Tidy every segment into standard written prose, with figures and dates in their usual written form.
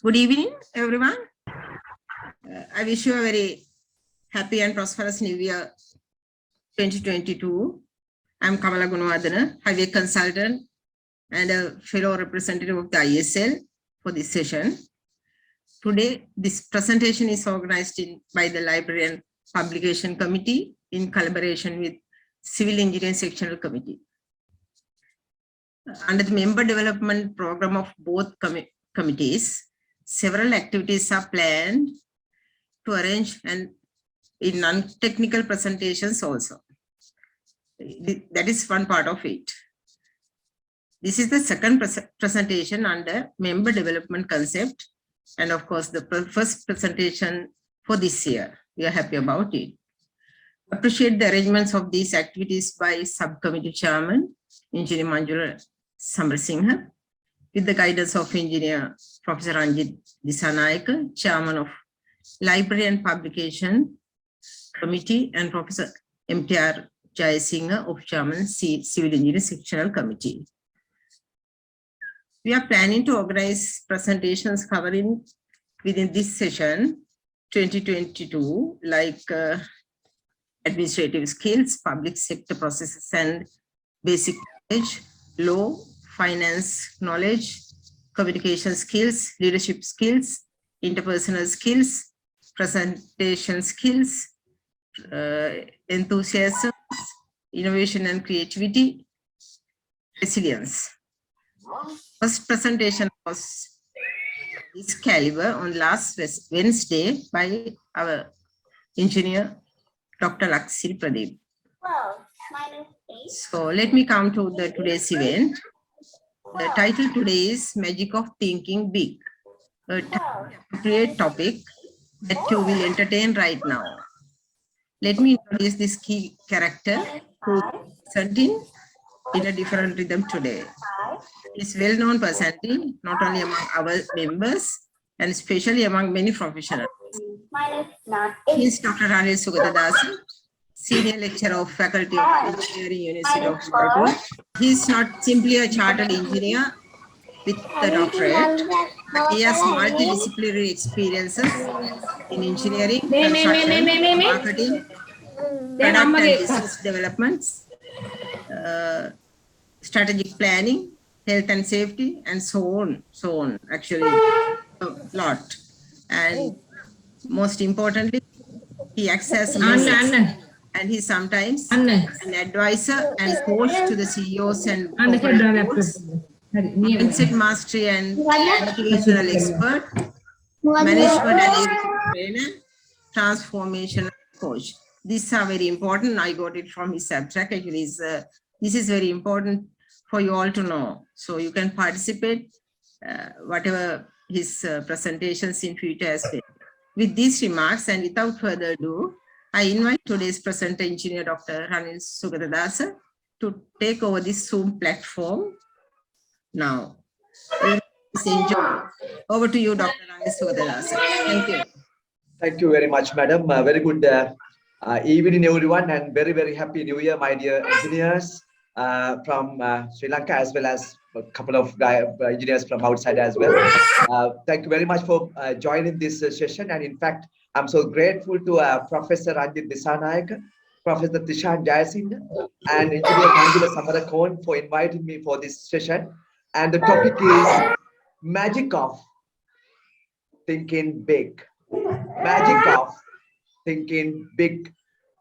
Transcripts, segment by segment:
Good evening, everyone. I wish you a very happy and prosperous New Year 2022. I'm Kamala Gunawardana, highway consultant and a fellow representative of the ISL for this session. Today, this presentation is organized by the Library and Publication Committee in collaboration with Civil Engineering Sectional Committee. Under the member development program of both committees, several activities are planned to arrange and in non-technical presentations also. That is one part of it. This is the second presentation under member development concept. And of course, the first presentation for this year. We are happy about it. Appreciate the arrangements of these activities by Subcommittee Chairman, Engineer Manjula Samrasinghe, with the guidance of Engineer Professor Ranjit Disanayake, Chairman of Library and Publication Committee, and Professor MTR Jayasinghe of Chairman Civil Engineering Sectional Committee. We are planning to organize presentations covering within this session 2022, like administrative skills, public sector processes and basic knowledge, law, finance knowledge, communication skills, leadership skills, interpersonal skills, presentation skills, enthusiasm, innovation and creativity, resilience. First presentation was this caliber on last Wednesday by our engineer, Dr. Laksil Pradeep. So let me come to today's event. The title today is Magic of Thinking Big, a appropriate topic that you will entertain right now. Let me introduce this key character who is presenting in a different rhythm today. He is well-known personality, not only among our members, and especially among many professionals. He is Dr. Ranil Sugatadasa, Senior Lecturer of Faculty of Engineering, University of Chicago. He is not simply a chartered engineer with the doctorate, but he has multidisciplinary experiences in engineering, construction, marketing, product and business developments, strategic planning, health and safety, and so on, actually a lot. And most importantly, he acts as and he's sometimes an advisor and coach to the CEOs and boards, mindset mastery and motivational expert, management and leadership trainer, transformation coach. These are very important. I got it from his abstract. Actually, this is very important for you all to know. So you can participate whatever his presentations in future as well. With these remarks and without further ado, I invite today's presenter, Engineer Dr. Ranil Sugatadasa, to take over this Zoom platform now. Over to you, Dr. Ranil Sugatadasa. Thank you. Thank you very much, madam. Very good evening, everyone, and very, very happy New Year, my dear engineers from Sri Lanka, as well as a couple of engineers from outside as well. Thank you very much for joining this session. And in fact, I'm so grateful to Professor Ranjit Disanayake, Professor Tishan Jayasinghe, and Engineer Manjula Samarakon for inviting me for this session. And the topic is magic of thinking big. Magic of thinking big.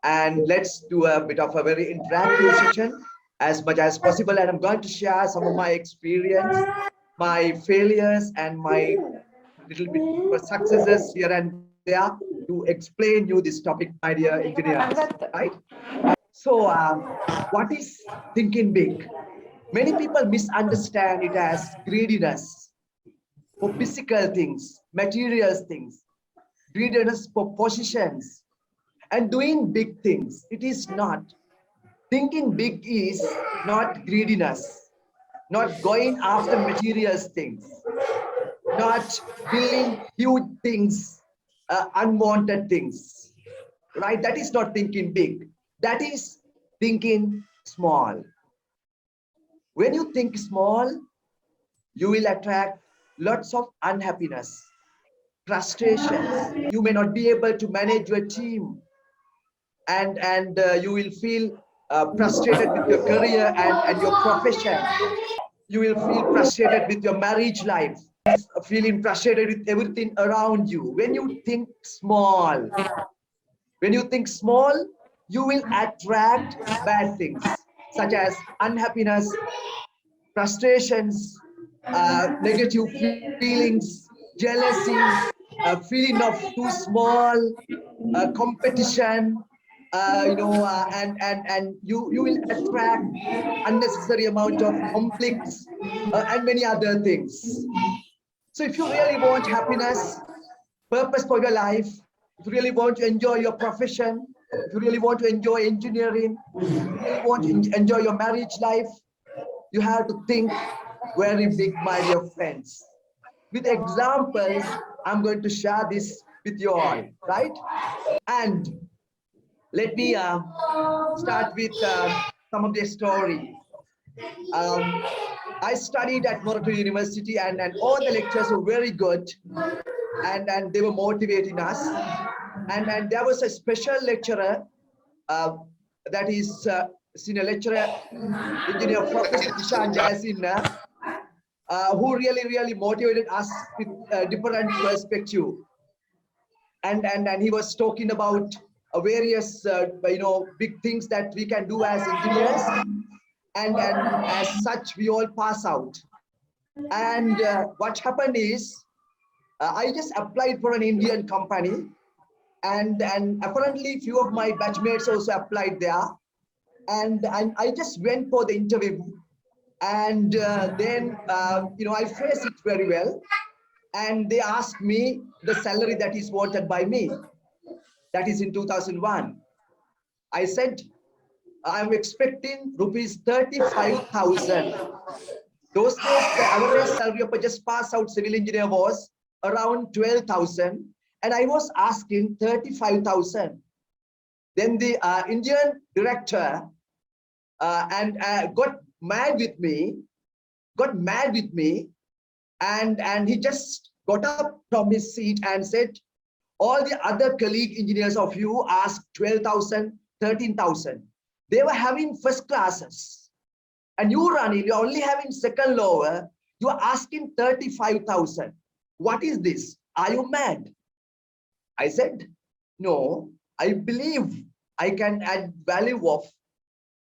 And let's do a bit of a very interactive session as much as possible. And I'm going to share some of my experience, my failures, and my little bit of successes here and there to explain you this topic, my dear engineers, right? So what is thinking big? Many people misunderstand it as greediness for physical things, material things, greediness for positions, and doing big things. It is not. Thinking big is not greediness, not going after material things, not building huge things, unwanted things, right? That is not thinking big. That is thinking small. When you think small, you will attract lots of unhappiness, frustrations. You may not be able to manage your team, and you will feel frustrated with your career and your profession. You will feel frustrated with your marriage life, feeling frustrated with everything around you. When you think small, you will attract bad things such as unhappiness, frustrations, negative feelings, jealousy, feeling of too small, competition, and you will attract unnecessary amount of conflicts and many other things. So if you really want happiness, purpose for your life, if you really want to enjoy your profession, if you really want to enjoy engineering, if you really want to enjoy your marriage life, you have to think very big, my dear friends. With examples, I'm going to share this with you all, right? And let me start with some of the story. Um, I studied at Morato University, and all the lectures were very good, and they were motivating us. And there was a special lecturer, uh, that is senior lecturer, engineer Professor Tishan Jayasinha, who really motivated us with a different perspective. And he was talking about various big things that we can do as engineers, and as such we all pass out. And what happened is, I just applied for an Indian company, and apparently few of my batchmates also applied there, and I just went for the interview, and then I faced it very well, and they asked me the salary that is wanted by me. That is in 2001. I said, I'm expecting rupees 35,000. Those days, the average salary of a just pass out civil engineer was around 12,000, and I was asking 35,000. Then the Indian director and got mad with me, and he just got up from his seat and said, all the other colleague engineers of you asked 12,000, 13,000. They were having first classes. And you, Ranil, you're only having second lower. You are asking 35,000. What is this? Are you mad? I said, no, I believe I can add value of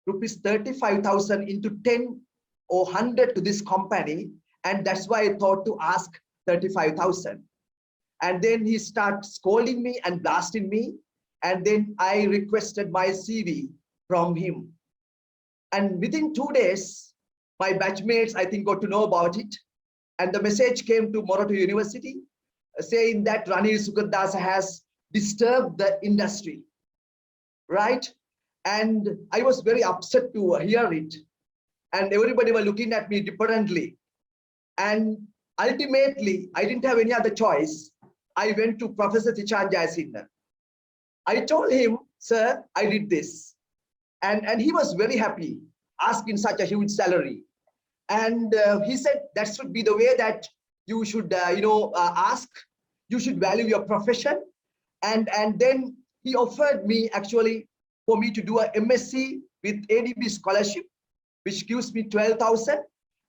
rupees 35,000 into 10 or 100 to this company. And that's why I thought to ask 35,000. And then he started scolding me and blasting me. And then I requested my CV from him. And within 2 days, my batchmates, I think, got to know about it. And the message came to Morato University saying that Ranil Sukadasa has disturbed the industry, right? And I was very upset to hear it. And everybody were looking at me differently. And ultimately, I didn't have any other choice. I went to Professor Tishan Jayasinha. I told him, sir, I did this. And he was very happy, asking such a huge salary. And he said, that should be the way that you should, ask. You should value your profession. And then he offered me, actually, for me to do a MSc with ADB scholarship, which gives me 12,000.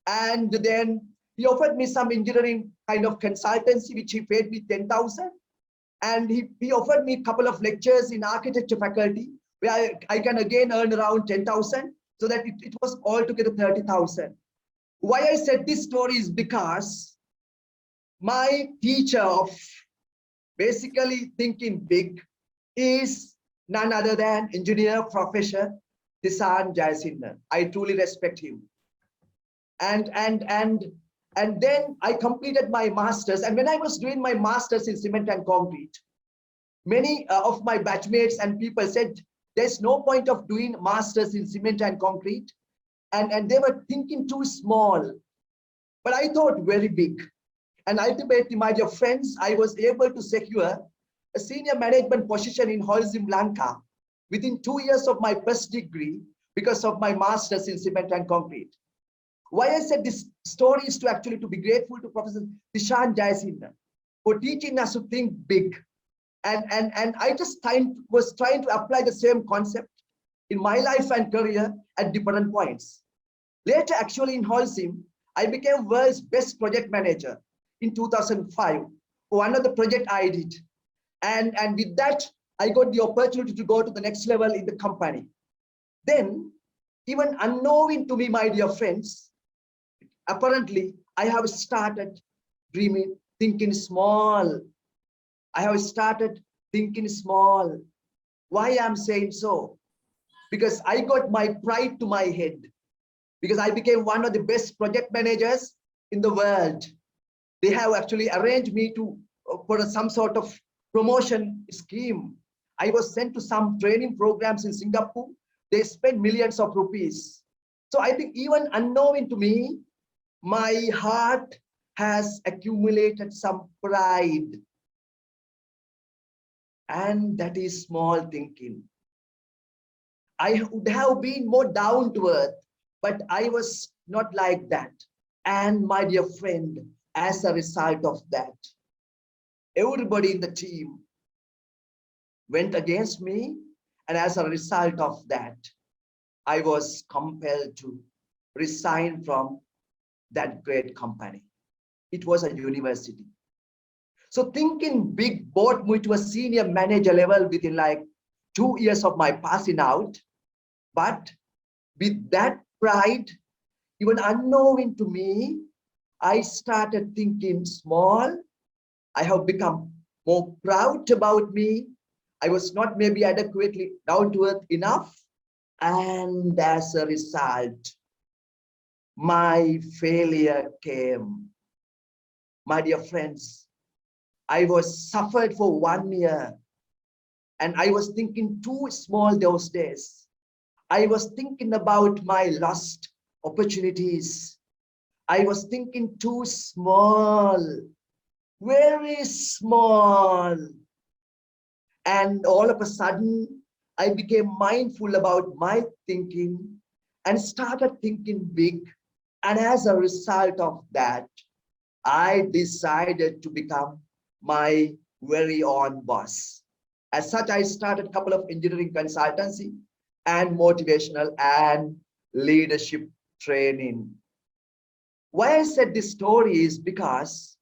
And then he offered me some engineering kind of consultancy, which he paid me 10,000. And he offered me a couple of lectures in architecture faculty, where I can again earn around 10,000, so that it was altogether 30,000. Why I said this story is because my teacher of basically thinking big is none other than engineer Professor Tishan Jayasinha. I truly respect him. And then I completed my master's. And when I was doing my master's in cement and concrete, many of my batchmates and people said, there's no point of doing masters in cement and concrete. And they were thinking too small. But I thought very big. And ultimately, my dear friends, I was able to secure a senior management position in Holcim, Lanka within 2 years of my first degree because of my master's in cement and concrete. Why I said this story is to actually to be grateful to Professor Dishan Jayasinha for teaching us to think big. And I just was trying to apply the same concept in my life and career at different points. Later, actually in Holcim, I became world's best project manager in 2005 for one of the project I did. And with that, I got the opportunity to go to the next level in the company. Then, even unknowing to me, my dear friends, apparently, I have started dreaming, thinking small. I have started thinking small. Why I'm saying so? Because I got my pride to my head. Because I became one of the best project managers in the world. They have actually arranged me to for some sort of promotion scheme. I was sent to some training programs in Singapore. They spent millions of rupees. So I think even unknowing to me, my heart has accumulated some pride. And that is small thinking. I would have been more down to earth, but I was not like that. And my dear friend, as a result of that, everybody in the team went against me. And as a result of that, I was compelled to resign from that great company. It was a university. So thinking big brought me to a senior manager level within like 2 years of my passing out. But with that pride, even unknowing to me, I started thinking small. I have become more proud about me. I was not maybe adequately down to earth enough. And as a result, my failure came. My dear friends, I was suffered for 1 year. And I was thinking too small those days. I was thinking about my lost opportunities. I was thinking too small, very small. And all of a sudden, I became mindful about my thinking and started thinking big. And as a result of that, I decided to become my very own boss. As such, I started a couple of engineering consultancy and motivational and leadership training. Why I said this story is because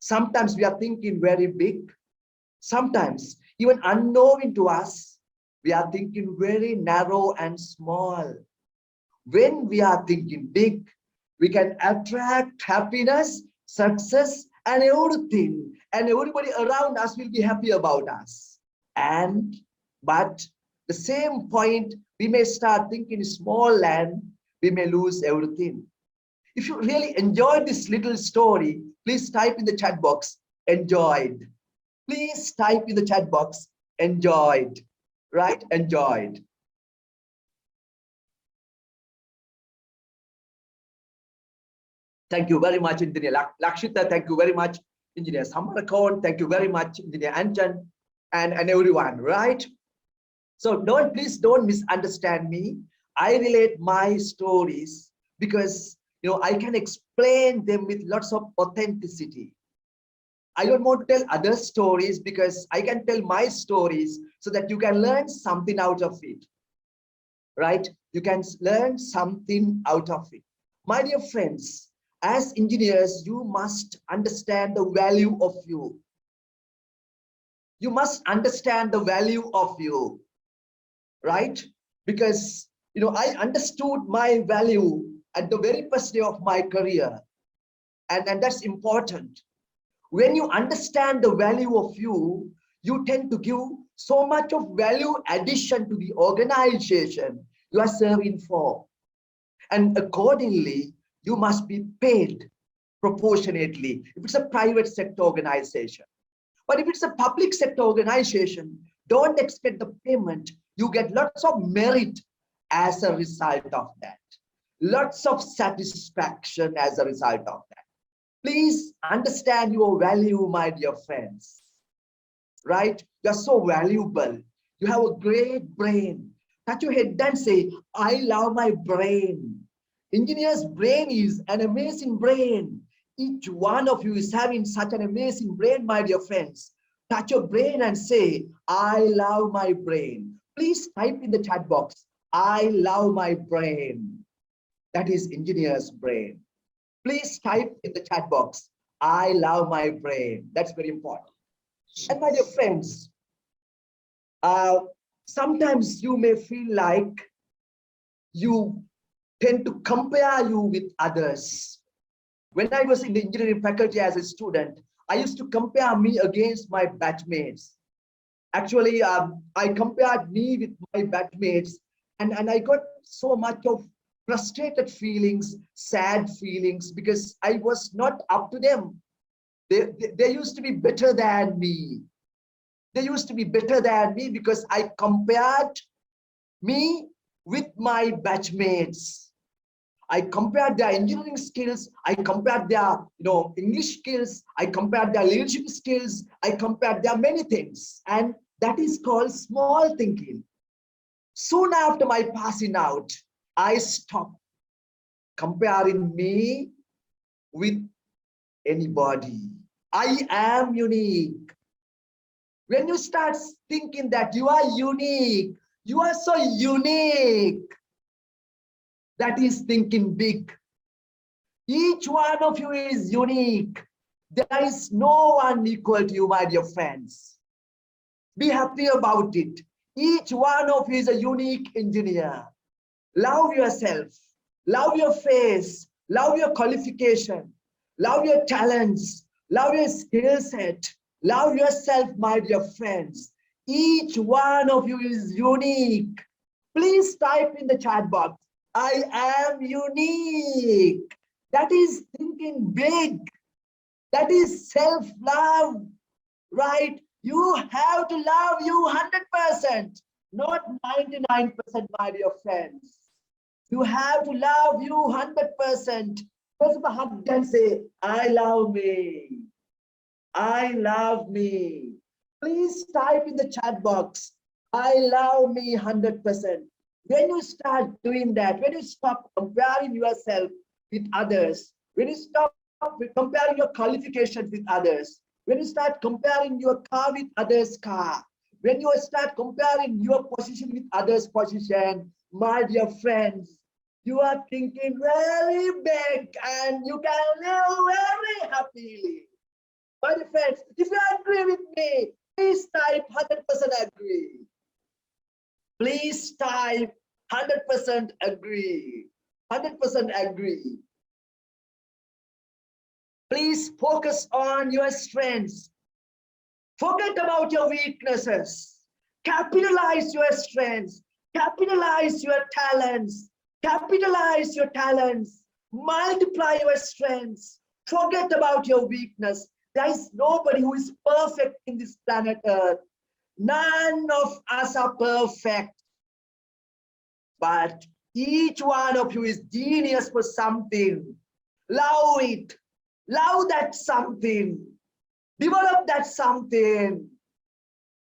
sometimes we are thinking very big. Sometimes, even unknowing to us, we are thinking very narrow and small. When we are thinking big, we can attract happiness, success, and everything. And everybody around us will be happy about us. But the same point, we may start thinking small and we may lose everything. If you really enjoyed this little story, please type in the chat box, enjoyed. Please type in the chat box, enjoyed, right? Enjoyed. Thank you very much, Engineer Lakshita. Thank you very much, Engineer Samarakon. Thank you very much, Engineer Anjan, and everyone, right? So please don't misunderstand me. I relate my stories because I can explain them with lots of authenticity. I don't want to tell other stories because I can tell my stories so that you can learn something out of it, right? You can learn something out of it. My dear friends, as engineers, you must understand the value of you. You must understand the value of you, right? Because, I understood my value at the very first day of my career. And that's important. When you understand the value of you, you tend to give so much of value addition to the organization you are serving for. And accordingly, you must be paid proportionately if it's a private sector organization. But if it's a public sector organization, don't expect the payment. You get lots of merit as a result of that. Lots of satisfaction as a result of that. Please understand your value, my dear friends, right? You're so valuable. You have a great brain. Touch your head and say, I love my brain. Engineer's brain is an amazing brain. Each one of you is having such an amazing brain, my dear friends. Touch your brain and say, I love my brain. Please type in the chat box, I love my brain. That is engineer's brain. Please type in the chat box, I love my brain. That's very important. And my dear friends, sometimes you may feel like you tend to compare you with others. When I was in the engineering faculty as a student, I used to compare me against my batchmates. Actually, I compared me with my batchmates, and I got so much of frustrated feelings, sad feelings, because I was not up to them. They used to be better than me. They used to be better than me because I compared me with my batchmates. I compared their engineering skills, I compared their English skills, I compared their leadership skills, I compared their many things. And that is called small thinking. Soon after my passing out, I stopped comparing me with anybody. I am unique. When you start thinking that you are unique, you are so unique, that is thinking big. Each one of you is unique. There is no one equal to you, my dear friends. Be happy about it. Each one of you is a unique engineer. Love yourself. Love your face. Love your qualification. Love your talents. Love your skill set. Love yourself, my dear friends. Each one of you is unique. Please type in the chat box, I am unique. That is thinking big. That is self-love, right? You have to love you 100%, not 99%, my dear friends. You have to love you 100%. First of all, and say, I love me. I love me. Please type in the chat box, I love me 100%. When you start doing that, when you stop comparing yourself with others, when you stop comparing your qualifications with others, when you start comparing your car with others' car, when you start comparing your position with others' position, my dear friends, you are thinking very big and you can live very happily. My dear friends, if you agree with me, please type 100% agree. Please type 100% agree. 100% agree. Please focus on your strengths. Forget about your weaknesses. Capitalize your strengths. Capitalize your talents. Capitalize your talents. Multiply your strengths. Forget about your weakness. There is nobody who is perfect in this planet Earth. None of us are perfect. But each one of you is genius for something. Love it. Love that something. Develop that something.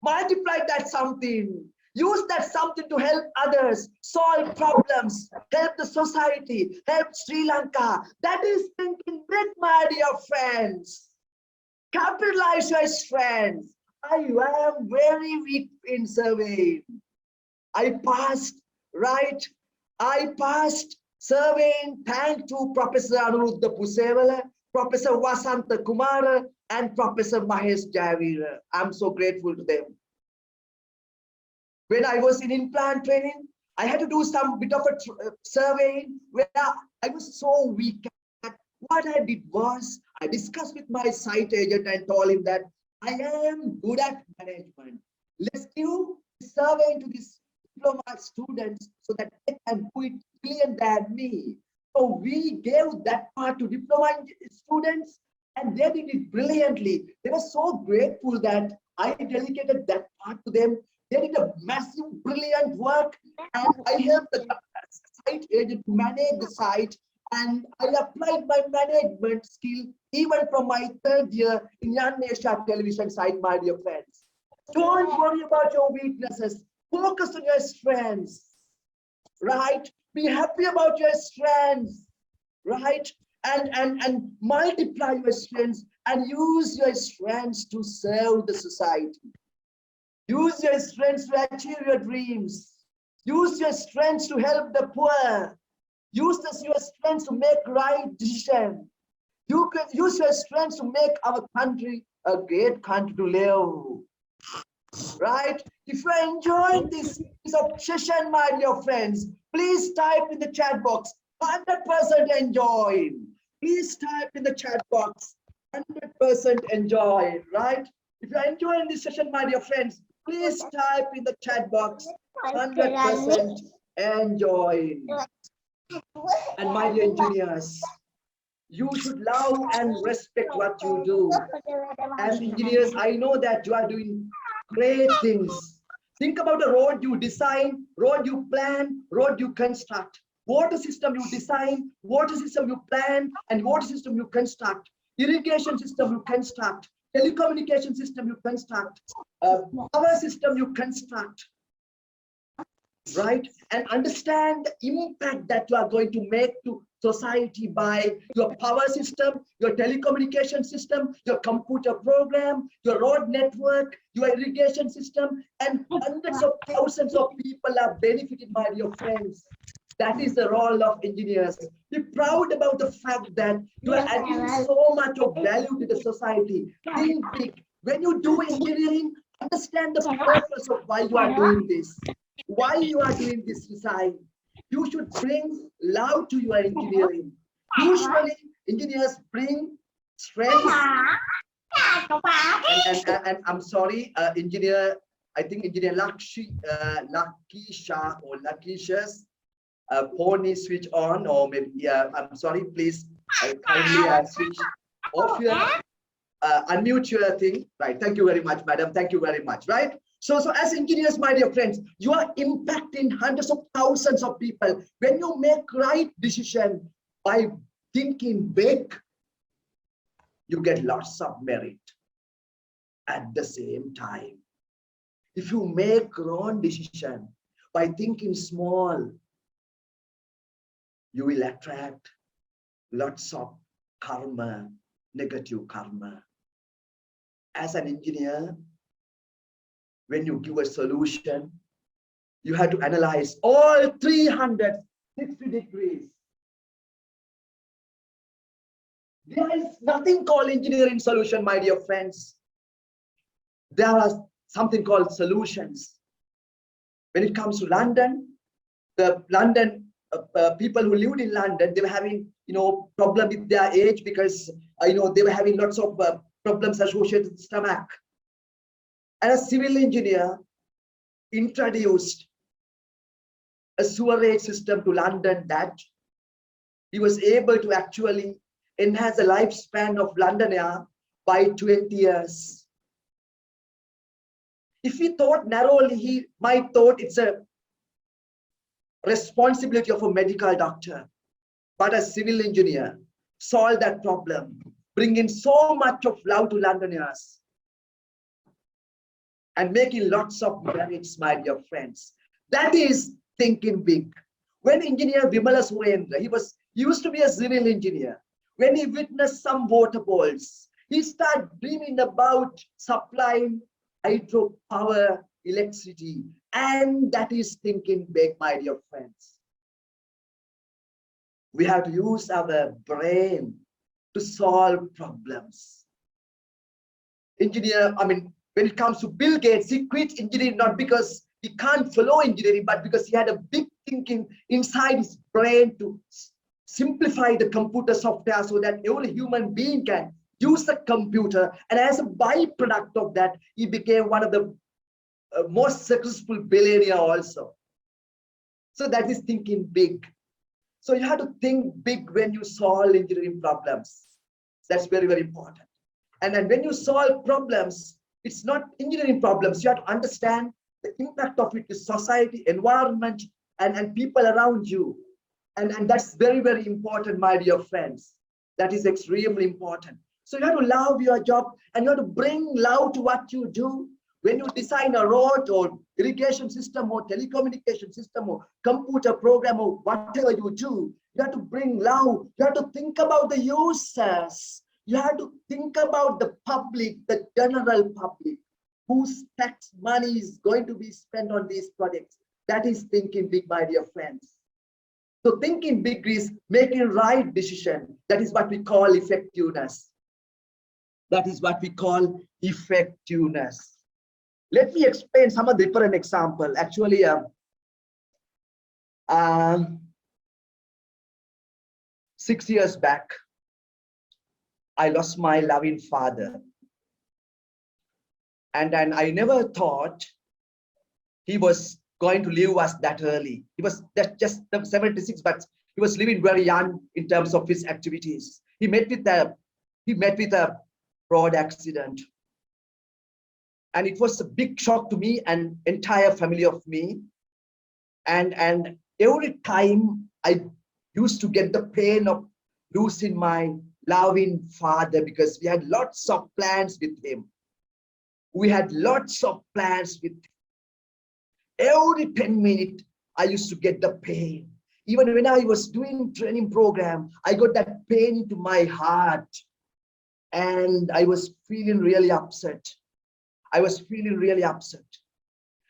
Multiply that something. Use that something to help others, solve problems, help the society, help Sri Lanka. That is thinking big, my dear friends. Capitalize your strengths. I am very weak in surveying. I passed, right? I passed surveying thanks to Professor Anuruddha Pusewala, Professor Vasanta Kumara, and Professor Mahesh Javira. I'm so grateful to them. When I was in in-plant training, I had to do some bit of a surveying where I was so weak. What I did was, I discussed with my site agent and told him that I am good at management. Let's give surveying to these diploma students so that they can do it brilliant than me. So we gave that part to diploma students and they did it brilliantly. They were so grateful that I delegated that part to them. They did a massive, brilliant work and I helped the site agent manage the site. And I applied my management skill even from my third year in Yan Asia television site, my dear friends. Don't worry about your weaknesses. Focus on your strengths, right? Be happy about your strengths, right? And multiply your strengths and use your strengths to serve the society. Use your strengths to achieve your dreams. Use your strengths to help the poor. Use your strengths to make right decisions. You can use your strengths to make our country a great country to live. Right? If you are enjoying this session, my dear friends, please type in the chat box 100% enjoy. Please type in the chat box 100% enjoy. Right? If you are enjoying this session, my dear friends, please type in the chat box 100% enjoy. And my dear engineers, you should love and respect what you do. As engineers, I know that you are doing great things. Think about the road you design, road you plan, road you construct, water system you design, water system you plan, and water system you construct, irrigation system you construct, telecommunication system you construct, power system you construct, right? And understand the impact that you are going to make to society by your power system, your telecommunication system, your computer program, your road network, your irrigation system, and hundreds of thousands of people are benefited by your friends. That is the role of engineers. Be proud about the fact that you are adding so much of value to the society. Think big. When you do engineering, understand the purpose of why you are doing this. Why you are doing this design. You should bring love to your engineering. Usually, engineers bring strength. And I'm sorry, engineer, I think engineer Lakisha or Lakisha's phone is switched on, or maybe, I'm sorry, please kindly switch off your, unmute your thing. Right, thank you very much, madam. Thank you very much, right? So as engineers, my dear friends, you are impacting hundreds of thousands of people. When you make right decision by thinking big, you get lots of merit. At the same time, if you make wrong decision by thinking small, you will attract lots of karma, negative karma. As an engineer, when you give a solution, you have to analyze all 360 degrees. There is nothing called engineering solution, my dear friends. There are something called solutions. When it comes to London, the London people who lived in London, they were having, problem with their age because, they were having lots of problems associated with stomach. And a civil engineer introduced a sewerage system to London that he was able to actually enhance the lifespan of Londoner by 20 years. If he thought narrowly, he might thought it's a responsibility of a medical doctor, but a civil engineer solved that problem, bringing so much of love to Londoners and making lots of merits, my dear friends. That is thinking big. When engineer Vimala Surendra, he used to be a civil engineer. When he witnessed some water balls, he started dreaming about supplying hydropower electricity. And that is thinking big, my dear friends. We have to use our brain to solve problems. When it comes to Bill Gates, he quit engineering not because he can't follow engineering, but because he had a big thinking inside his brain to simplify the computer software so that every human being can use the computer. And as a byproduct of that, he became one of the most successful billionaire also. So that is thinking big. So you have to think big when you solve engineering problems. That's very, very important. And then when you solve problems, it's not engineering problems. You have to understand the impact of it to society, environment, and people around you. And that's very, very important, my dear friends. That is extremely important. So you have to love your job and you have to bring love to what you do. When you design a road or irrigation system or telecommunication system or computer program or whatever you do, you have to bring love. You have to think about the users. You have to think about the public, the general public, whose tax money is going to be spent on these projects. That is thinking big, my dear friends. So thinking big is making right decision. That is what we call effectiveness. That is what we call effectiveness. Let me explain some of the different example. Actually, 6 years back, I lost my loving father. And I never thought he was going to leave us that early. He was just 76, but he was living very young in terms of his activities. He met with a road accident. And it was a big shock to me and entire family of me. And every time I used to get the pain of losing my loving father, because we had lots of plans with him. We had lots of plans with him. Every 10 minutes, I used to get the pain. Even when I was doing training program, I got that pain into my heart. And I was feeling really upset. I was feeling really upset.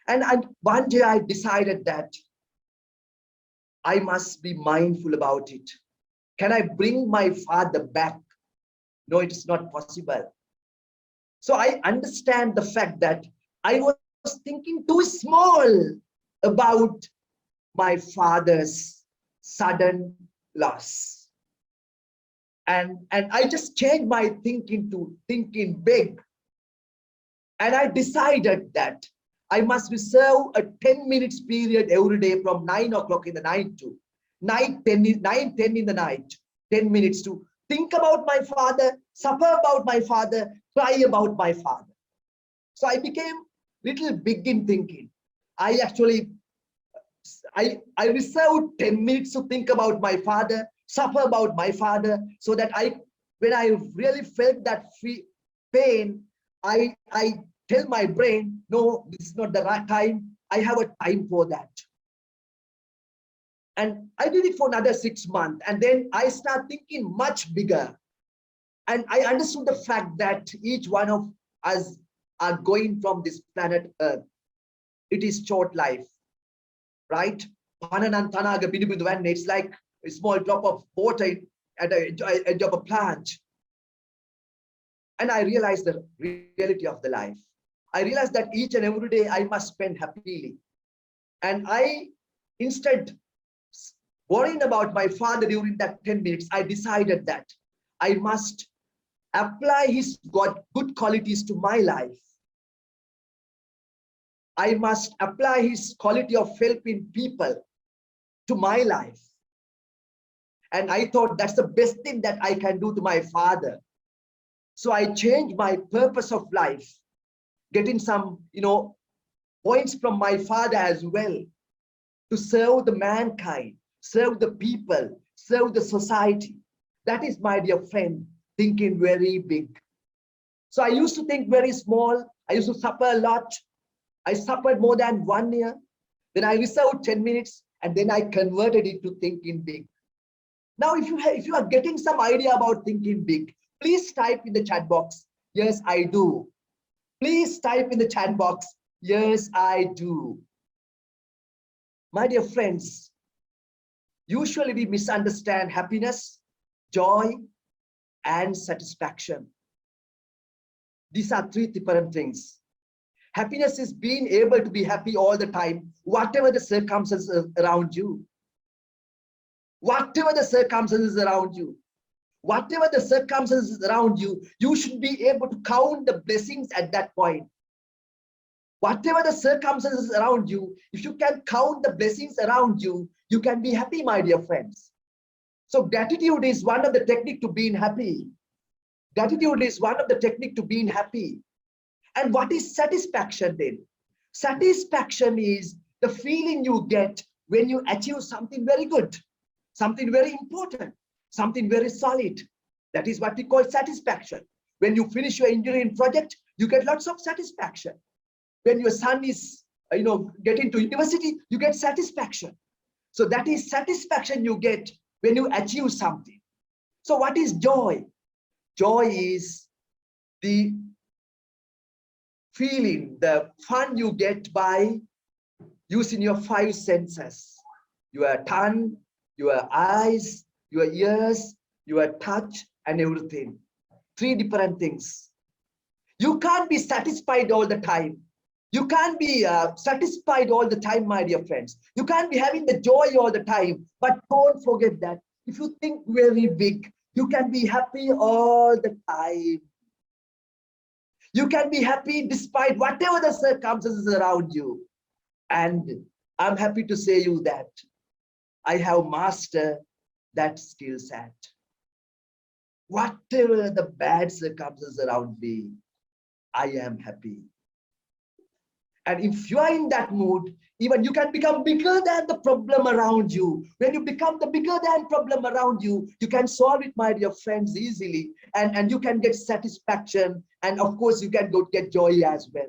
And one day I decided that I must be mindful about it. Can I bring my father back? No, it is not possible. So I understand the fact that I was thinking too small about my father's sudden loss. And I just changed my thinking to thinking big. And I decided that I must reserve a 10 minutes period every day from 9 o'clock in the night to 10 in the night, 10 minutes to think about my father, suffer about my father, cry about my father. So I became little big in thinking. I reserved 10 minutes to think about my father, suffer about my father, so that when I really felt that pain, I tell my brain, no, this is not the right time. I have a time for that. And I did it for another 6 months. And then I start thinking much bigger. And I understood the fact that each one of us are going from this planet Earth. It is short life, right? It's like a small drop of water at the edge of a plant. And I realized the reality of the life. I realized that each and every day I must spend happily. And I, instead worrying about my father during that 10 minutes, I decided that I must apply his good qualities to my life. I must apply his quality of helping people to my life. And I thought that's the best thing that I can do to my father. So I changed my purpose of life, getting some, points from my father as well, to serve the mankind, serve the people, serve the society. That is, my dear friend, thinking very big. So I used to think very small. I used to suffer a lot. I suffered more than 1 year. Then I reserved 10 minutes, and then I converted it to thinking big. Now, if you are getting some idea about thinking big, please type in the chat box, yes, I do. Please type in the chat box, yes, I do. My dear friends, usually we misunderstand happiness, joy, and satisfaction. These are three different things. Happiness is being able to be happy all the time, whatever the circumstances around you. Whatever the circumstances around you. Whatever the circumstances around you, you should be able to count the blessings at that point. Whatever the circumstances around you, if you can count the blessings around you, you can be happy, my dear friends. So gratitude is one of the techniques to being happy. Gratitude is one of the techniques to being happy. And what is satisfaction then? Satisfaction is the feeling you get when you achieve something very good, something very important, something very solid. That is what we call satisfaction. When you finish your engineering project, you get lots of satisfaction. When your son is, getting to university, you get satisfaction. So that is satisfaction you get when you achieve something. So what is joy? Joy is the feeling, the fun you get by using your five senses: your tongue, your eyes, your ears, your touch, and everything. Three different things. You can't be satisfied all the time. You can't be satisfied all the time, my dear friends. You can't be having the joy all the time. But don't forget that if you think very big, you can be happy all the time. You can be happy despite whatever the circumstances around you. And I'm happy to say you that I have mastered that skill set. Whatever the bad circumstances around me, I am happy. And if you are in that mood, even you can become bigger than the problem around you. When you become the bigger than problem around you, you can solve it, my dear friends, easily. And you can get satisfaction. And of course, you can go get joy as well.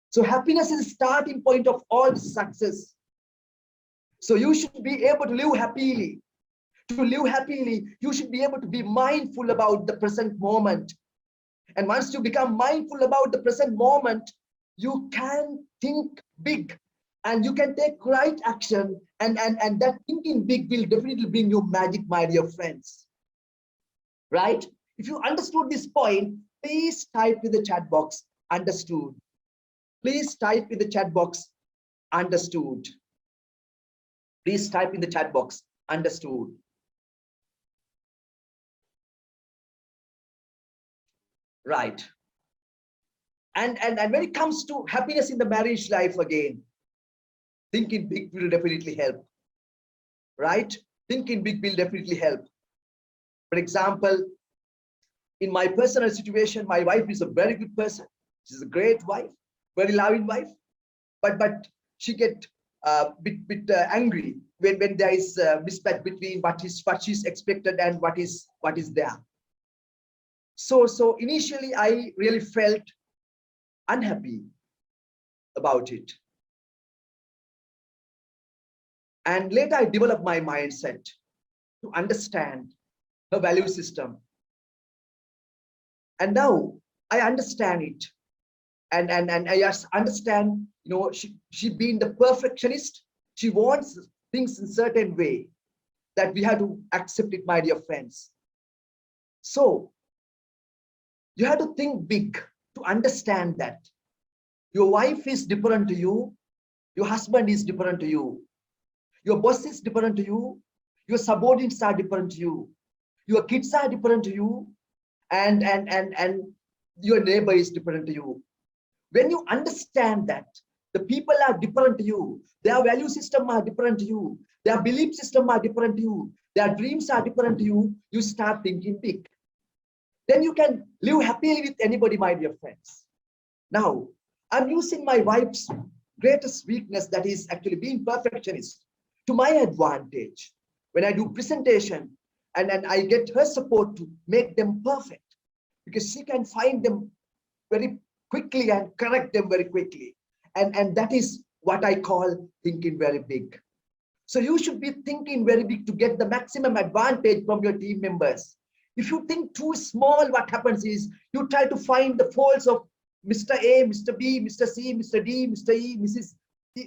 So happiness is the starting point of all success. So you should be able to live happily. To live happily, you should be able to be mindful about the present moment. And once you become mindful about the present moment, you can think big and you can take right action. And that thinking big will definitely bring you magic, my dear friends. Right? If you understood this point, please type in the chat box, understood. Please type in the chat box, understood. Please type in the chat box, understood. Right. And when it comes to happiness in the marriage life, again, thinking big will definitely help. Right? Thinking big will definitely help. For example, in my personal situation, my wife is a very good person. She's a great wife, very loving wife. But she get bit angry when there is a mismatch between what she's expected and what is there. So initially I really felt unhappy about it. And later I developed my mindset to understand her value system. And now I understand it. And I just understand, she being the perfectionist, she wants things in certain way that we have to accept it, my dear friends. So you have to think big to understand that your wife is different to you, your husband is different to you, your boss is different to you, your subordinates are different to you, your kids are different to you, and your neighbor is different to you. When you understand that the people are different to you, their value system are different to you, their belief system are different to you, their dreams are different to you, you start thinking big. Then you can live happily with anybody, my dear friends. Now, I'm using my wife's greatest weakness, that is actually being perfectionist, to my advantage. When I do presentation, and I get her support to make them perfect, because she can find them very quickly and correct them very quickly. And that is what I call thinking very big. So you should be thinking very big to get the maximum advantage from your team members. If you think too small, what happens is you try to find the faults of Mr. A, Mr. B, Mr. C, Mr. D, Mr. E, Mrs.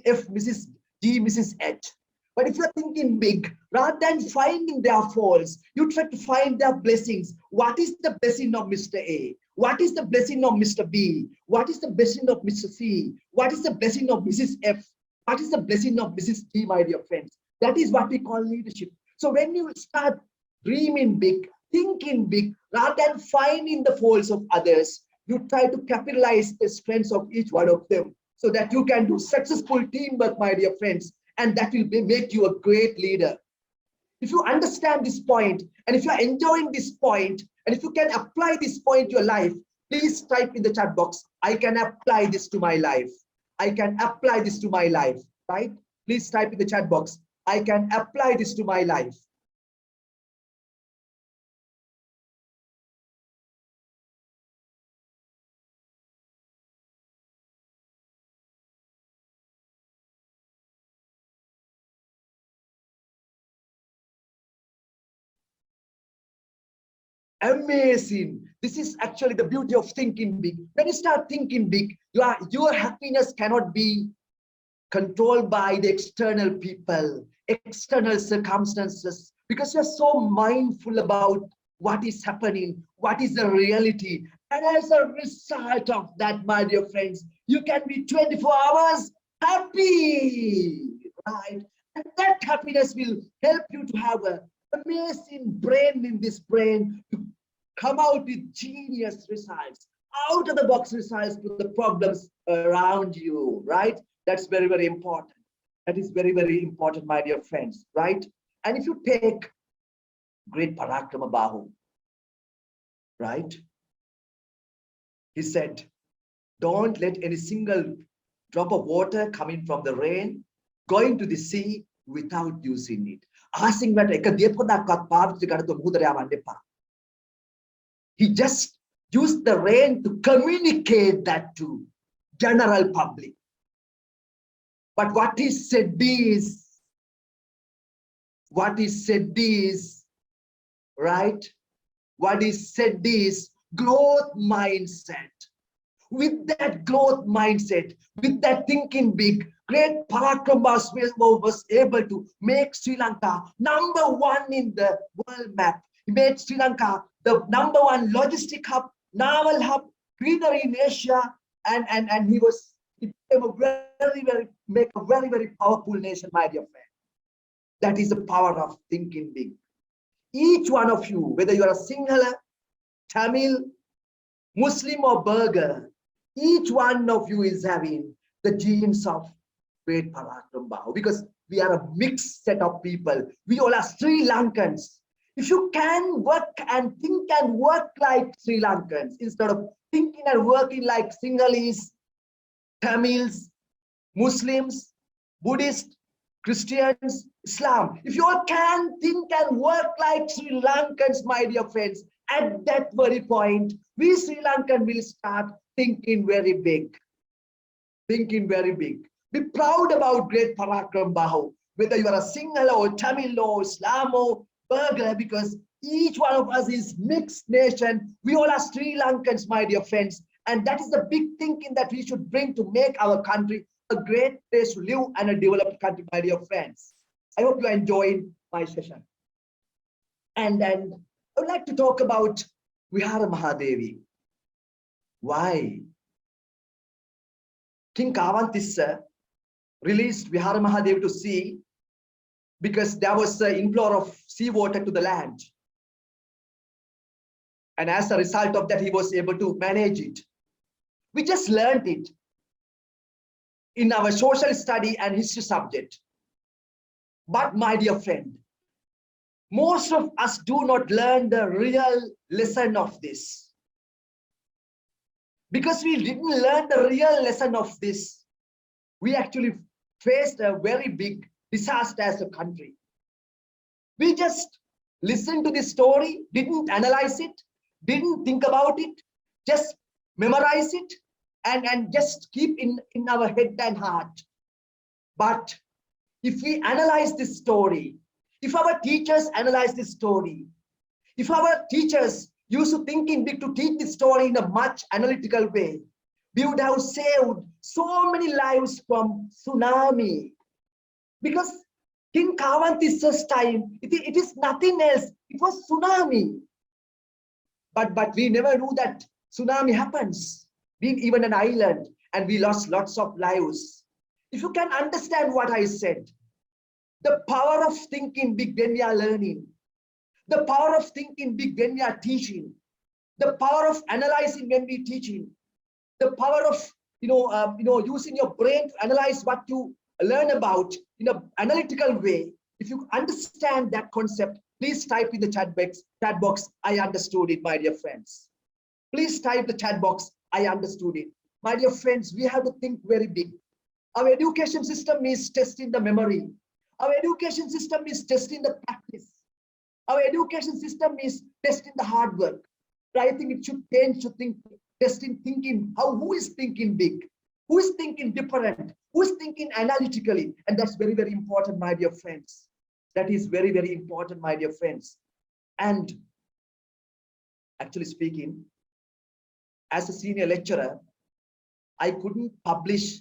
F, Mrs. G, Mrs. H. But if you're thinking big, rather than finding their faults, you try to find their blessings. What is the blessing of Mr. A? What is the blessing of Mr. B? What is the blessing of Mr. C? What is the blessing of Mrs. F? What is the blessing of Mrs. D, my dear friends? That is what we call leadership. So when you start dreaming big, thinking big, rather than finding the faults of others, you try to capitalize the strengths of each one of them so that you can do successful teamwork, my dear friends, and that will make you a great leader. If you understand this point, and if you are enjoying this point, and if you can apply this point to your life, please type in the chat box, I can apply this to my life. I can apply this to my life, right? Please type in the chat box, I can apply this to my life. Amazing. This is actually the beauty of thinking big. When you start thinking big, your happiness cannot be controlled by the external people, external circumstances, because you're so mindful about what is happening, what is the reality. And as a result of that, my dear friends, you can be 24 hours happy, right? And that happiness will help you to have an amazing brain in this brain to come out with genius results, out of the box results to the problems around you, right? That's very, very important. That is very, very important, my dear friends, right? And if you take great Parakrama Bahu, right? He said, don't let any single drop of water coming from the rain going to the sea without using it. He just used the rain to communicate that to general public. But what is said is, right? What is said is growth mindset. With that growth mindset, with that thinking big, great Parakrama was able to make Sri Lanka #1 in the world map. He made Sri Lanka the #1 logistic hub, naval hub, greenery in Asia, and he became a very powerful nation, my dear friend. That is the power of thinking big. Each one of you, whether you are a Sinhala, Tamil, Muslim or Burgher, each one of you is having the genes of great Parakrama Bahu, because we are a mixed set of people. We all are Sri Lankans. If you can work and think and work like Sri Lankans instead of thinking and working like Sinhalese, Tamils, Muslims, Buddhists, Christians, Islam. If you all can think and work like Sri Lankans, my dear friends, at that very point, we Sri Lankan will start thinking very big. Thinking very big. Be proud about great Parakrama Bahu, whether you are a Sinhala or Tamil or Islam or Burgher, because each one of us is mixed nation. We all are Sri Lankans, my dear friends. And that is the big thinking that we should bring to make our country a great place to live and a developed country, my dear friends. I hope you enjoyed my session. And I would like to talk about Vihara Mahadevi. Why? King Kavantissa released Vihara Mahadevi to sea because there was an inflow of seawater to the land. And as a result of that, he was able to manage it. We just learned it in our social study and history subject. But my dear friend, most of us do not learn the real lesson of this. Because we didn't learn the real lesson of this, we actually faced a very big disaster as a country. We just listened to this story, didn't analyze it, didn't think about it, just memorize it and just keep in our head and heart. But if we analyze this story, if our teachers analyze this story, if our teachers used to thinking big to teach this story in a much analytical way, we would have saved so many lives from tsunami. Because King Kavantissa's time, it is nothing else. It was tsunami. But we never knew that tsunami happens, being even an island, and we lost lots of lives. If you can understand what I said, the power of thinking big when we are learning, the power of thinking big when we are teaching, the power of analyzing when we are teaching, the power of using your brain to analyze what you learn about in an analytical way. If you understand that concept, please type in the chat box, I understood it, my dear friends. Please type the chat box, I understood it. My dear friends, we have to think very big. Our education system is testing the memory. Our education system is testing the practice. Our education system is testing the hard work. But I think it should change to testing thinking. Who is thinking big? Who is thinking different? Who is thinking analytically? And that's very, very important, my dear friends. That is very, very important, my dear friends. And actually speaking, as a senior lecturer, I couldn't publish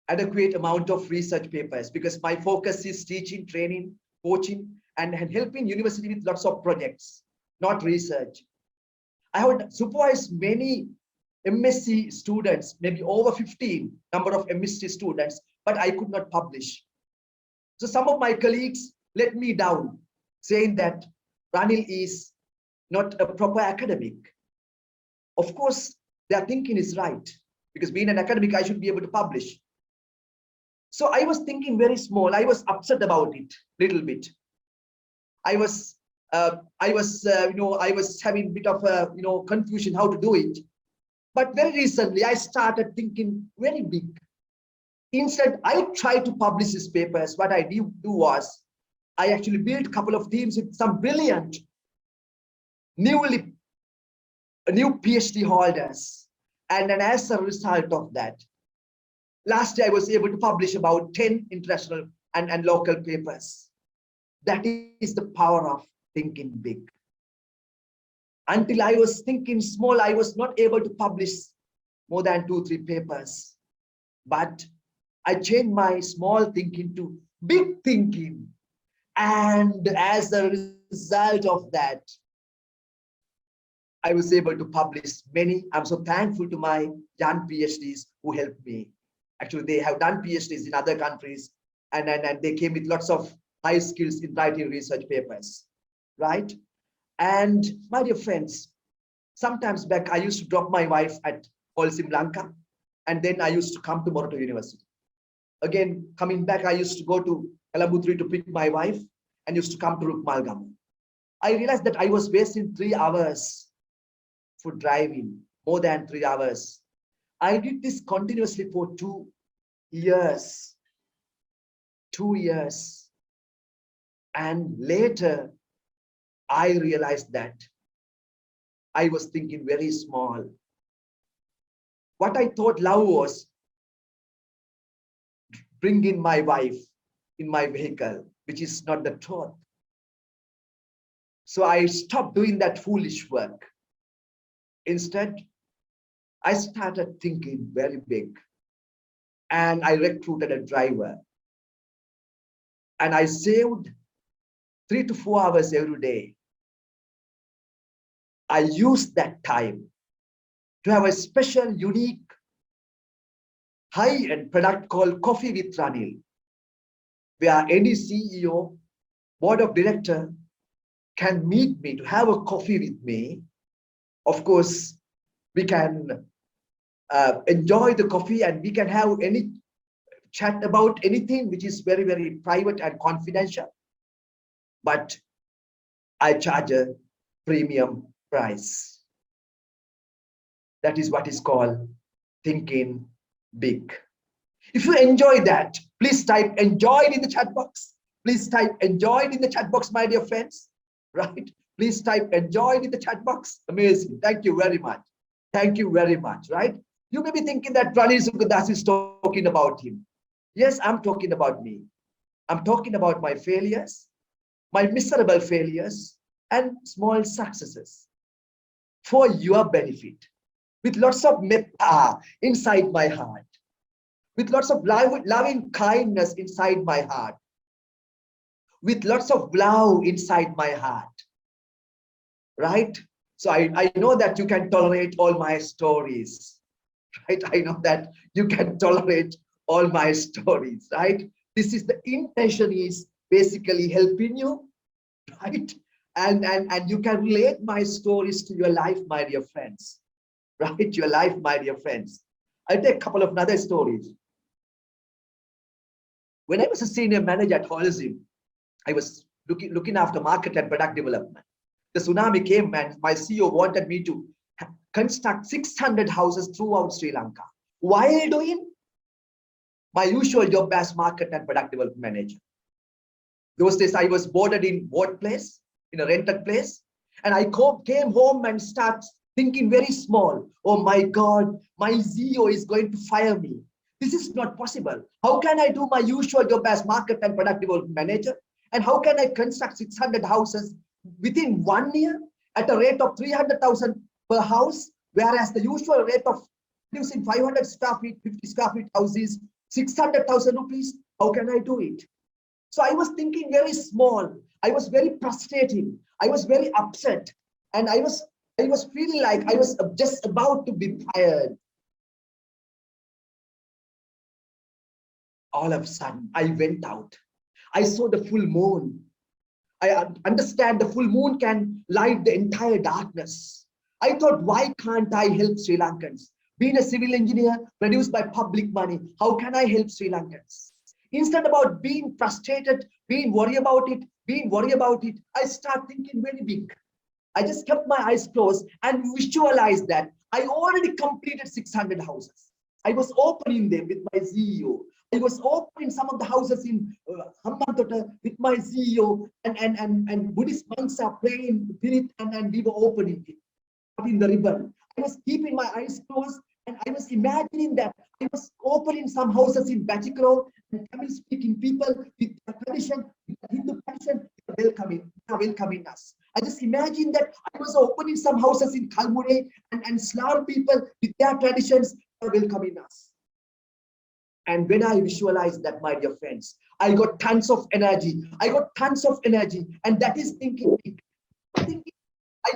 adequate amount of research papers because my focus is teaching, training, coaching, and helping university with lots of projects, not research. I have supervised many MSc students, maybe over 15 number of MSc students, but I could not publish. So some of my colleagues let me down, saying that Ranil is not a proper academic. Of course, their thinking is right, because being an academic, I should be able to publish. So I was thinking very small. I was upset about it a little bit. I was having a bit of confusion how to do it. But very recently, I started thinking very big. Instead, I tried to publish these papers. What I do was, I actually built a couple of teams with some brilliant, new PhD holders. And then as a result of that, last year I was able to publish about 10 international and local papers. That is the power of thinking big. Until I was thinking small, I was not able to publish more than 2-3 papers. But I changed my small thinking to big thinking. And as a result of that, I was able to publish many. I'm so thankful to my young PhDs who helped me. Actually, they have done PhDs in other countries, and they came with lots of high skills in writing research papers, right? And my dear friends, sometimes back, I used to drop my wife at Holcim Lanka, and then I used to come to Moroto University. Again, coming back, I used to go to Kalambutri to pick my wife and used to come to Rukmalgamu. I realized that I was wasting 3 hours for driving, more than 3 hours. I did this continuously for 2 years. 2 years. And later, I realized that I was thinking very small. What I thought love was bringing my wife in my vehicle, which is not the truth. So I stopped doing that foolish work. Instead, I started thinking very big, and I recruited a driver, and I saved 3 to 4 hours every day. I used that time to have a special, unique, high-end product called Coffee with Ranil, where any CEO, board of director can meet me to have a coffee with me. Of course, we can enjoy the coffee and we can have any chat about anything which is very, very private and confidential. But I charge a premium price. That is what is called thinking big. If you enjoy that, please type enjoyed in the chat box. Please type enjoyed in the chat box, my dear friends. Right? Please type enjoyed in the chat box. Amazing. Thank you very much. Thank you very much. Right? You may be thinking that Ranil Sukadas is talking about him. Yes, I'm talking about me. I'm talking about my failures, my miserable failures, and small successes for your benefit, with lots of metta inside my heart, with lots of loving kindness inside my heart, with lots of love inside my heart, right? So I know that you can tolerate all my stories, right? I know that you can tolerate all my stories, right? This is the intention is basically helping you, right? And you can relate my stories to your life, my dear friends, right? Your life, my dear friends. I'll take a couple of other stories. When I was a senior manager at Holcim, I was looking after market and product development. The tsunami came and my CEO wanted me to construct 600 houses throughout Sri Lanka while doing my usual job as market and product development manager. Those days I was boarded in board place, in a rented place, and I came home and started thinking very small. Oh my God, my CEO is going to fire me. This is not possible. How can I do my usual job as market and product development manager? And how can I construct 600 houses within 1 year? at a rate of 300,000 per house, whereas the usual rate of producing 500 square feet, 50 square feet houses, 600,000 rupees. How can I do it? So I was thinking very small. I was very frustrated. I was very upset. And I was feeling like I was just about to be fired. All of a sudden, I went out. I saw the full moon. I understand the full moon can light the entire darkness. I thought, why can't I help Sri Lankans? Being a civil engineer produced by public money, how can I help Sri Lankans? Instead about being frustrated, being worried about it, I start thinking very big. I just kept my eyes closed and visualized that I already completed 600 houses. I was opening them with my CEO. I was opening some of the houses in Hambantota with my CEO, and Buddhist monks are praying with it, and we were opening it in the ribbon. I was keeping my eyes closed and I was imagining that I was opening some houses in Batikro and Tamil speaking people with the tradition, with the Hindu tradition, welcoming us. I just imagined that I was opening some houses in Kalmure and Slav people with their traditions are welcoming us. And when I visualized that, my dear friends, I got tons of energy. And that is thinking. I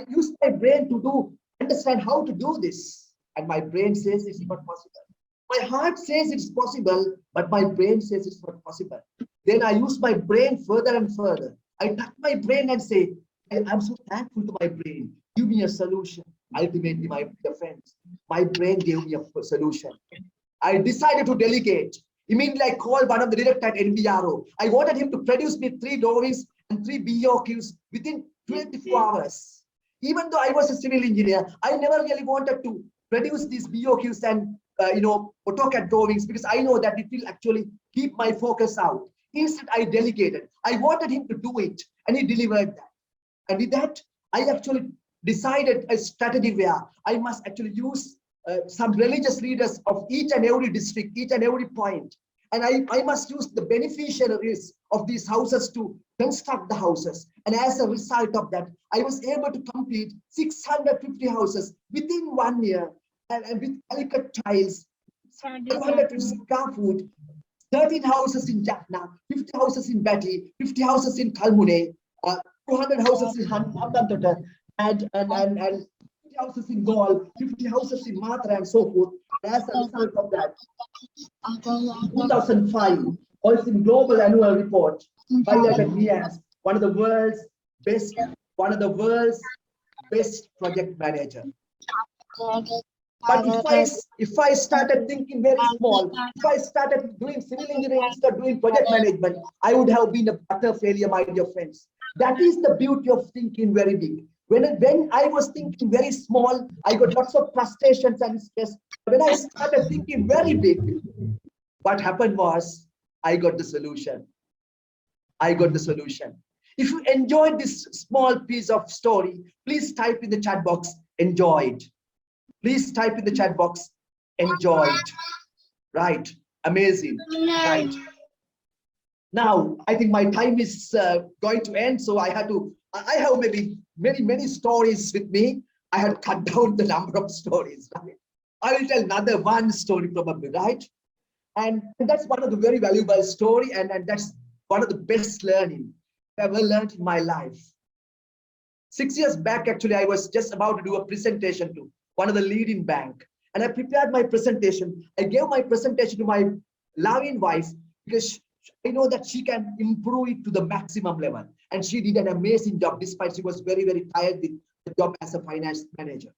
used my brain to understand how to do this. And my brain says it's not possible. My heart says it's possible, but my brain says it's not possible. Then I use my brain further and further. I touch my brain and say, I'm so thankful to my brain. Give me a solution. Ultimately, my dear friends, my brain gave me a solution. I decided to delegate. Immediately, I called one of the directors at NBRO. I wanted him to produce me 3 drawings and 3 BOQs within 24 hours. Even though I was a civil engineer, I never really wanted to produce these BOQs and AutoCAD drawings because I know that it will actually keep my focus out. Instead, I delegated. I wanted him to do it, and he delivered that. And with that, I actually decided a strategy where I must actually use some religious leaders of each and every district, each and every point. And I must use the beneficiaries of these houses to construct the houses. And as a result of that, I was able to complete 650 houses within 1 year, and with Calicut tiles, 500 square foot, 13 houses in Jaffna, 50 houses in Bati, 50 houses in Kalmune, 200 houses in Hambantota, and 50 houses in Gaul, 50 houses in Matra, and so forth. And as a result of that, 2005, also in Global Annual Report, highlighted me as one of the world's best project manager. But if I started thinking very small, if I started doing civil engineering instead of doing project management, I would have been a utter failure, my dear friends. That is the beauty of thinking very big. When I was thinking very small, I got lots of frustrations and stress. When I started thinking very big, what happened was I got the solution. If you enjoyed this small piece of story, please type in the chat box, enjoyed. Please type in the chat box, enjoyed. Right, amazing, right. Now, I think my time is going to end, so I have maybe many stories with me. I had cut down the number of stories, right? I will tell another one story probably, right? And that's one of the very valuable story, and that's one of the best learning I've ever learned in my life. 6 years back, actually, I was just about to do a presentation to one of the leading bank, and I prepared my presentation. I gave my presentation to my loving wife because I know that she can improve it to the maximum level, and she did an amazing job despite she was very tired with the job as a finance manager.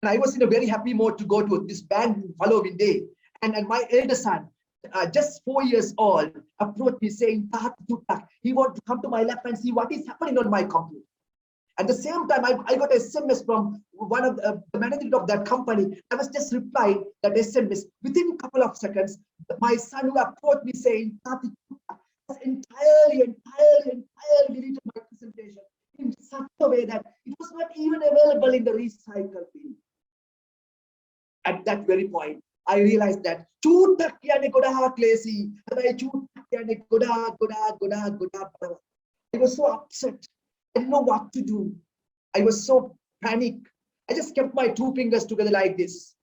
And I was in a very happy mode to go to this bank the following day, and my elder son, just 4 years old, approached me saying, he wanted to come to my lab and see what is happening on my computer. At the same time, I got an SMS from one of the manager of that company. I was just replying that SMS. Within a couple of seconds, my son who approached me saying, Tati, has entirely deleted my presentation in such a way that it was not even available in the recycle bin. At that very point, I realized that I was so upset. I didn't know what to do. I was so panicked. I just kept my two fingers together like this.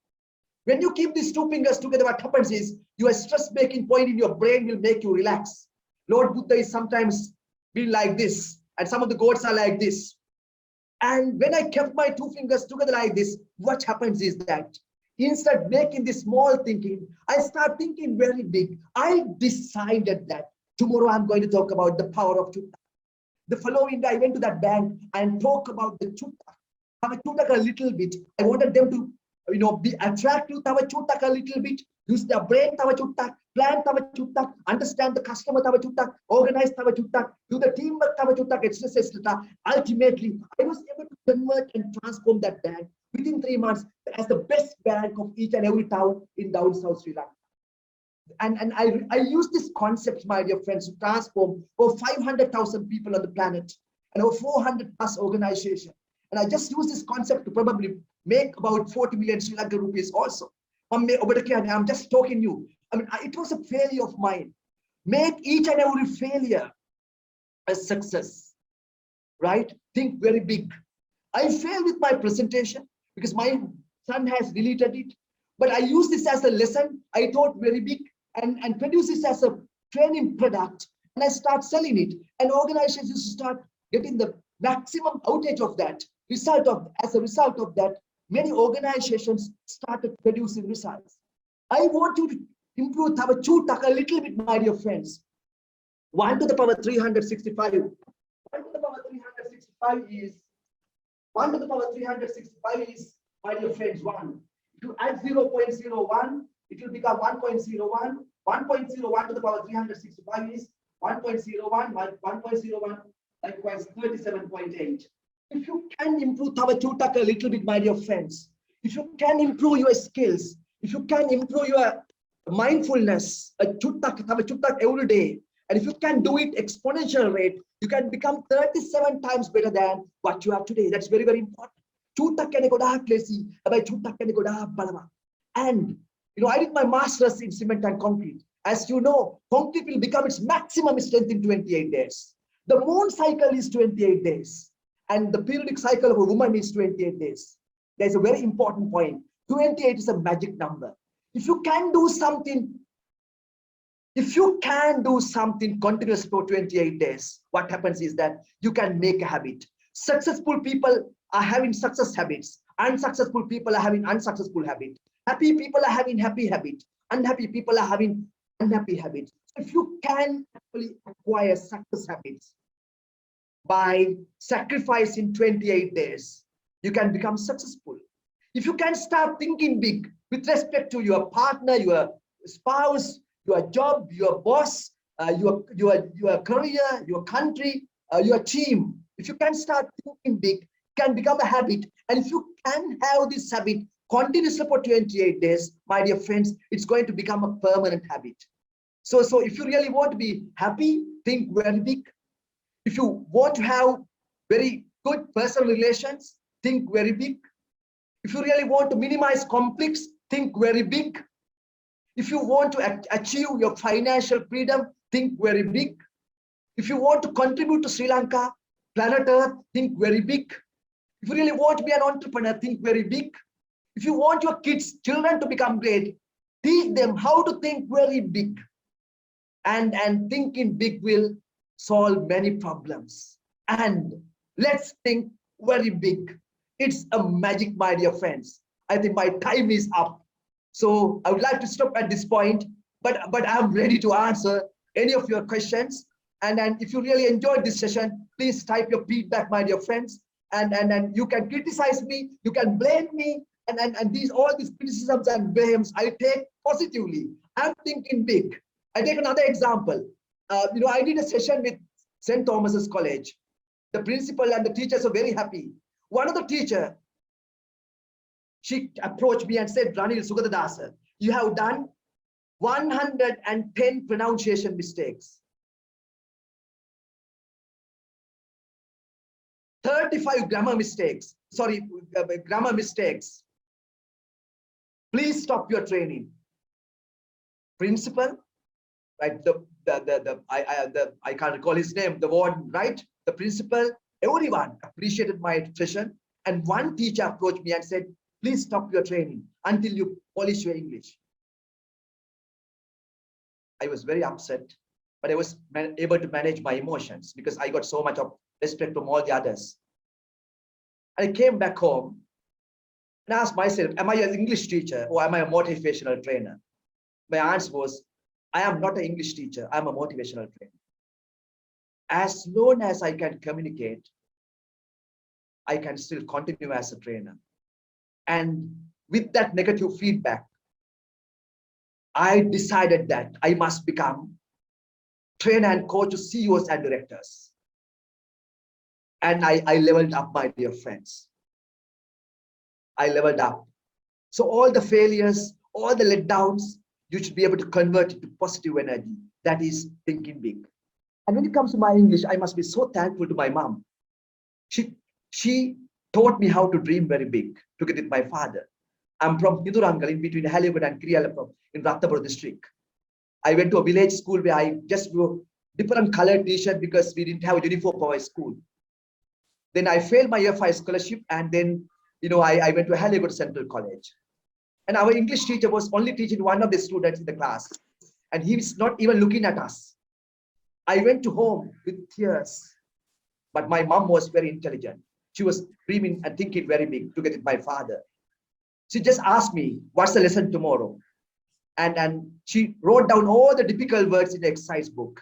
When you keep these two fingers together, what happens is your stress-making point in your brain will make you relax. Lord Buddha is sometimes been like this, and some of the gods are like this. And when I kept my two fingers together like this, what happens is that instead making this small thinking, I start thinking very big. I decided that tomorrow I'm going to talk about the power of Chutta. The following day, I went to that bank and talk about the Chutta. Tava Chutta a little bit. I wanted them to, be attractive Tava Chutta a little bit. Use their brain Tava Chutta, plan Tava Chutta, understand the customer Tava Chutta, organize Tava Chutta, do the teamwork Tava Chutta, etc. Ultimately, I was able to convert and transform that bank within 3 months as the best bank of each and every town in down South Sri Lanka. And I use this concept, my dear friends, to transform over 500,000 people on the planet and over 400 plus organizations. And I just use this concept to probably make about 40 million Sri Lankan rupees also. I'm just talking you. I mean, it was a failure of mine. Make each and every failure a success, right? Think very big. I failed with my presentation because my son has deleted it. But I use this as a lesson. I thought very big and produce this as a training product. And I start selling it. And organizations start getting the maximum outage of that. As a result of that, many organizations started producing results. I want you to improve Tava Chutta a little bit, my dear friends. 1 to the power 365. 1 to the power 365 is 1 to the power 365 is, my dear friends, 1. If you add 0.01, it will become 1.01. 1.01 to the power 365 is 1.01. 1.01 likewise 37.8. If you can improve Tava Chutta a little bit, my dear friends, if you can improve your skills, if you can improve your mindfulness, Tava Chutta every day, and if you can do it exponential rate, you can become 37 times better than what you are today. That's very, very important. Chutta kene goda klesi, abai chutta kene goda balama. And I did my master's in cement and concrete. As you know, concrete will become its maximum strength in 28 days. The moon cycle is 28 days. And the periodic cycle of a woman is 28 days. There's a very important point. 28 is a magic number. If you can do something continuous for 28 days, what happens is that you can make a habit. Successful people are having success habits. Unsuccessful people are having unsuccessful habits. Happy people are having happy habits. Unhappy people are having unhappy habits. If you can actually acquire success habits by sacrificing 28 days, you can become successful. If you can start thinking big with respect to your partner, your spouse, your job, your boss, your career, your country, your team, if you can start thinking big, it can become a habit. And if you can have this habit continuously for 28 days, my dear friends, it's going to become a permanent habit. So if you really want to be happy, think very big. If you want to have very good personal relations, think very big. If you really want to minimize conflicts, think very big. If you want to achieve your financial freedom, think very big. If you want to contribute to Sri Lanka, planet Earth, think very big. If you really want to be an entrepreneur, think very big. If you want your children to become great, teach them how to think very big. And thinking big will solve many problems. And let's think very big. It's a magic, my dear friends. I think my time is up. So I would like to stop at this point, but I'm ready to answer any of your questions. And if you really enjoyed this session, please type your feedback, my dear friends. And you can criticize me, you can blame me, and all these criticisms and blames I take positively. I'm thinking big. I take another example. I did a session with St. Thomas's College. The principal and the teachers are very happy. One of the teacher, she approached me and said, Ranil Sugadadasa, you have done 110 pronunciation mistakes, 35 grammar mistakes. Please stop your training. Principal, right? I can't recall his name. The warden, right? The principal, Everyone appreciated my session. And one teacher approached me and said, please stop your training until you polish your English. I was very upset, but I was able to manage my emotions because I got so much of respect from all the others. I came back home and asked myself, am I an English teacher or am I a motivational trainer? My answer was, I am not an English teacher, I'm a motivational trainer. As long as I can communicate, I can still continue as a trainer. And with that negative feedback, I decided that I must become trainer and coach to CEOs and directors. And I leveled up, my dear friends. I leveled up. So all the failures, all the letdowns, you should be able to convert it to positive energy. That is thinking big. And when it comes to my English, I must be so thankful to my mom. She taught me how to dream very big together with my father. I'm from Hidurangal, in between Hollywood and Kriyalam in Ratnapur district. I went to a village school where I just wore different colored t-shirt because we didn't have a uniform for my school. Then I failed my year 5 scholarship, and then I went to Hollywood Central College. And our English teacher was only teaching one of the students in the class, and he was not even looking at us. I went to home with tears, but my mom was very intelligent. She was dreaming and thinking very big together with my father. She just asked me, what's the lesson tomorrow? And she wrote down all the difficult words in the exercise book.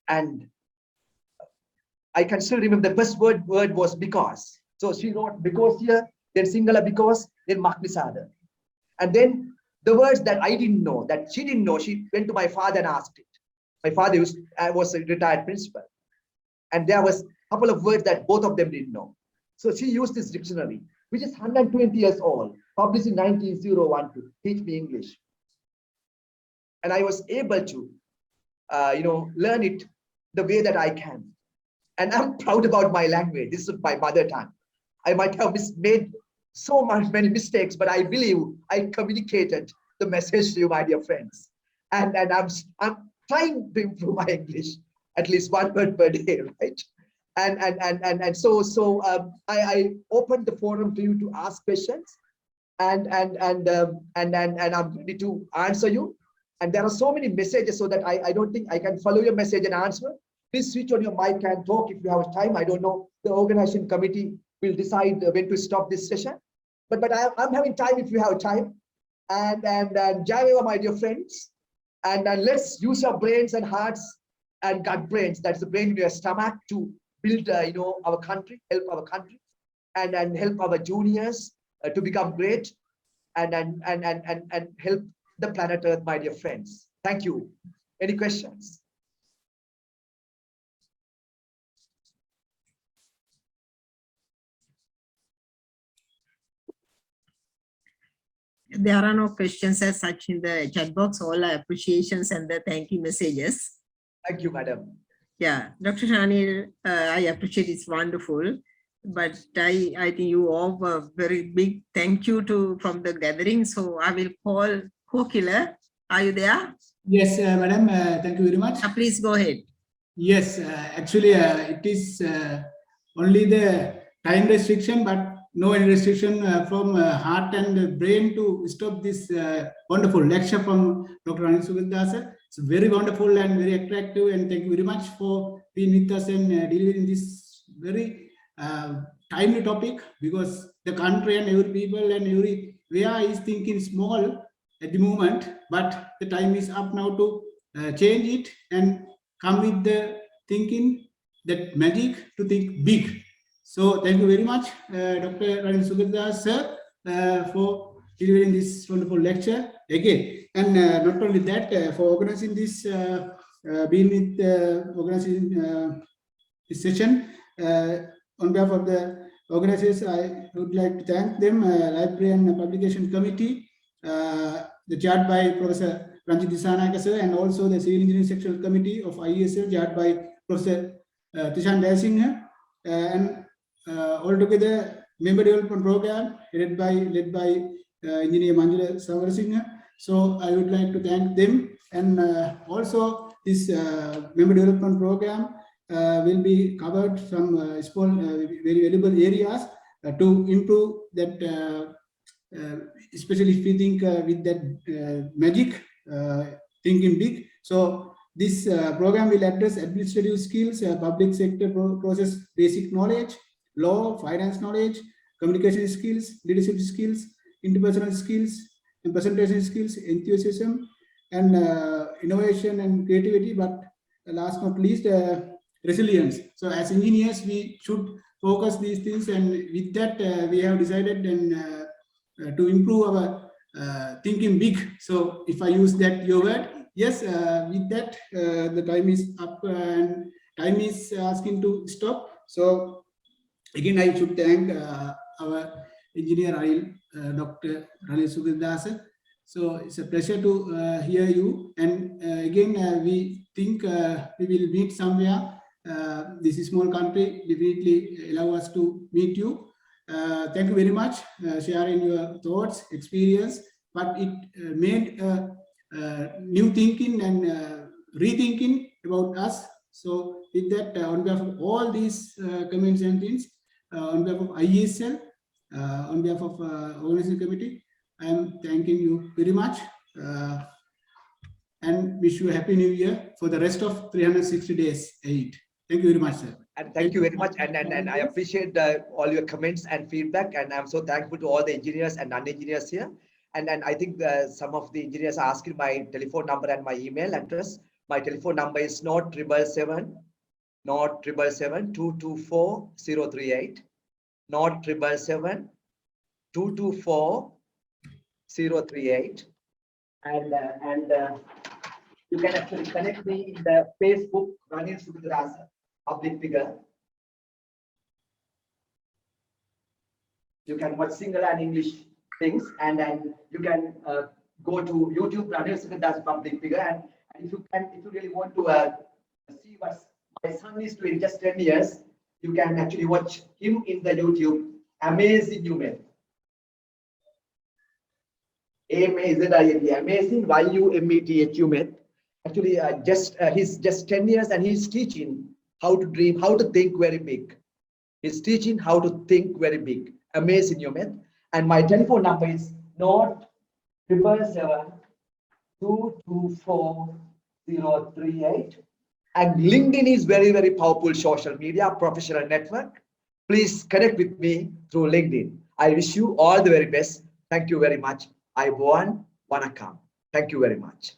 And I can still remember the first word was because. So she wrote because here, then singular because, then Maknisada. And then the words that I didn't know, that she didn't know, she went to my father and asked it. My father was a retired principal. And there was a couple of words that both of them didn't know. So she used this dictionary, which is 120 years old, published in 1901 to teach me English. And I was able to, learn it the way that I can. And I'm proud about my language. This is my mother tongue. I might have made many mistakes, but I believe I communicated the message to you, my dear friends. And I'm trying to improve my English, at least one word per day, right? And so I opened the forum to you to ask questions, and I'm ready to answer you. And there are so many messages, so that I don't think I can follow your message and answer. Please switch on your mic and talk if you have time. I don't know, the organization committee will decide when to stop this session. But I'm having time if you have time. And Jaiva, my dear friends, and let's use our brains and hearts and gut brains. That's the brain in your stomach to build, our country, help our country, and help our juniors to become great, and help the planet Earth, my dear friends. Thank you. Any questions? There are no questions as such in the chat box. All are appreciations and the thank you messages. Thank you, madam. Yeah, Dr. Ranil, I appreciate it's wonderful, but I think you all a very big thank you from the gathering. So I will call Kokila. Are you there? Yes, madam. Thank you very much. Please go ahead. Yes, actually, it is only the time restriction, but no any restriction from heart and brain to stop this wonderful lecture from Dr. Ranil Sugandasa. It's very wonderful and very attractive, and thank you very much for being with us and delivering this very timely topic, because the country and every people and every where is thinking small at the moment, but the time is up now to change it and come with the thinking, that magic to think big. So thank you very much, Dr. Ranil Sugandasa, sir, for delivering this wonderful lecture again. And not only that, for organizing this, being with organizing this session. On behalf of the organizers, I would like to thank them, Library and Publication Committee, the chaired by Professor Ranjit Disanayake sir, and also the Civil Engineering Sectional Committee of IESL, chaired by Professor Tishan Dayasinghe, and altogether Member Development Program led by Engineer Manjula Savarasinghe. So I would like to thank them, and also this Member Development Program will be covered some small, very valuable areas to improve that, especially if we think with that magic, thinking big. So this program will address administrative skills, public sector process basic knowledge, law, finance knowledge, communication skills, leadership skills, interpersonal skills, and presentation skills, enthusiasm, and innovation and creativity. But last not least, resilience. So as engineers, we should focus these things, and with that, we have decided to improve our thinking big. So if I use that your word, yes, with that, the time is up and time is asking to stop. So again, I should thank our engineer Ranil, Dr. Ranil Sugandasa. So it's a pleasure to hear you. And again, we think we will meet somewhere. This is small country, definitely allow us to meet you. Thank you very much sharing your thoughts, experience, but it made new thinking and rethinking about us. So with that, on behalf of all these comments and things, on behalf of IESL, on behalf of organizing committee, I am thanking you very much and wish you a happy new year for the rest of 360 days. Thank you very much, sir. And thank you very much. And I appreciate all your comments and feedback. And I'm so thankful to all the engineers and non-engineers here. And I think some of the engineers are asking my telephone number and my email address. My telephone number is not 777, not 777 224 038, not 777 224 038. And you can actually connect me in the Facebook Ranil Sugandasa, public figure. You can watch single and English things, and then you can go to YouTube Ranil Sugandasa, public figure. And if you really want to see what my son is doing just 10 years, you can actually watch him in the YouTube. Amazing human. Amazing YUMETH. Actually, he's just 10 years and he's teaching how to dream, how to think very big. He's teaching how to think very big. Amazing human. And my telephone number is not 777 224 038. And LinkedIn is very, very powerful social media, professional network. Please connect with me through LinkedIn. I wish you all the very best. Thank you very much. Aiboan Wanakam. Thank you very much.